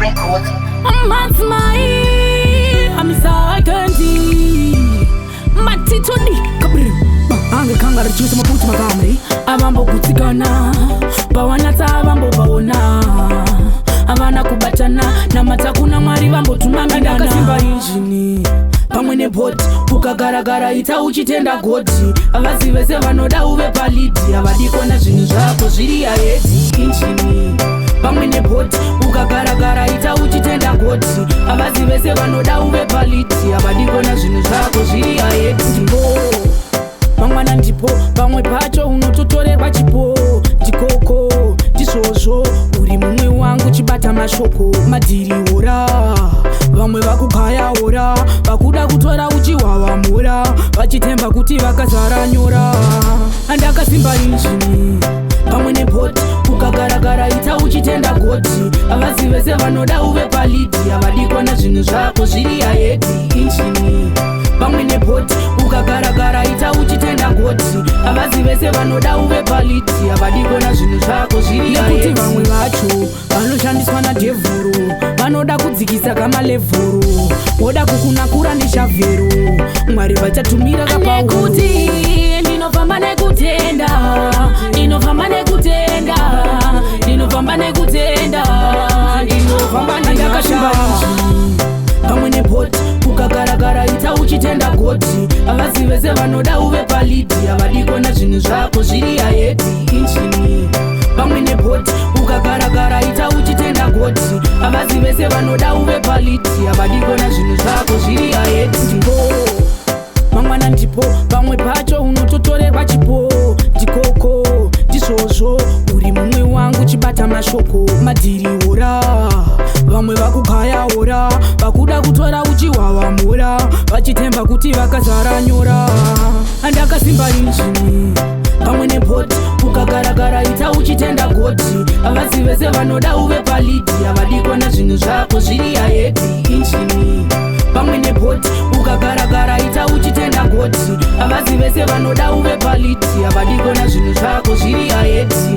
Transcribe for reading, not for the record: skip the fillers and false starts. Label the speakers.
Speaker 1: Records.
Speaker 2: Man's my I'm Saganti Matitoni Kabri Anga Kangara Juice Maputi Magamri Abambo Kutikana Bawanata Abambo Baona Avana Kubatana Namatakuna Mari Bambo Tumamidana Kasimba Injini Pamwene boti ukagaragara ita uchitenda goti avazi vese vanoda uve paliti avadikona zvinhu zvako zviri aedzi injini pamwene boti ukagaragara ita uchitenda goti avazi vese vanoda uve paliti avadikona zvinhu zvako zviri aedzi ndipo pamwana ndipo pamwe pacho unototorerwa chipo chikoko ndizvozvo uri mumwe wangu chibata mashoko madhiriora vamwe vakugaya ora vakuda kutora uchihwahwamura vachitemba kuti vakazara nyora andakasimba injini pamwe nebhoti ukagaragara ita uchitenda goti avazi vese vanoda uve paliti avadikona zvinhu zvako zviri aedzi injini pamwe nebhoti ukagaragara ita uchitenda goti avazi vese vanoda uve paliti avadikona zvinhu zvako zviri aedzi nekuti vamwe vacho vanoshandiswa nadhevhuru vanoda kudzikisa kamalevhuru woda kukunakura neshavhero mwari vachatumira kapaunekuti ndinofamba nekutenda ndinofamba nekutenda ndinofamba nekutenda ndinofamba ndakashamba pamwe nebhoti ukagaragara ita uchitenda goti avazi vese vanoda uve paliti avadikona zvinhu zvako zviri aedzi injini pamwe nebhoti ukagaragara ita uchitenda goti avazi vese vanoda uve paliti avadikona zvinhu zvako zviri aedzi ndipo mangwana ndipo pamwe pacho unototorerwa chipo chikoko ndizvozvo uri mumwe wangu chibata mashoko madhiriora vamwe vakugaya ora vakuda kutora uchihwahwamura vachitemba kuti vakazara nyora andakasimba injini pamwe nebhoti ukagaragara ita uchitenda goti avazi vese vanoda uve paliti avadikona zvinhu zvako zviri aedzi injini pamwe nebhoti ukagaragara ita uchitenda goti avazi vese vanoda uve paliti avadikona zvinhu zvako zviri aedzi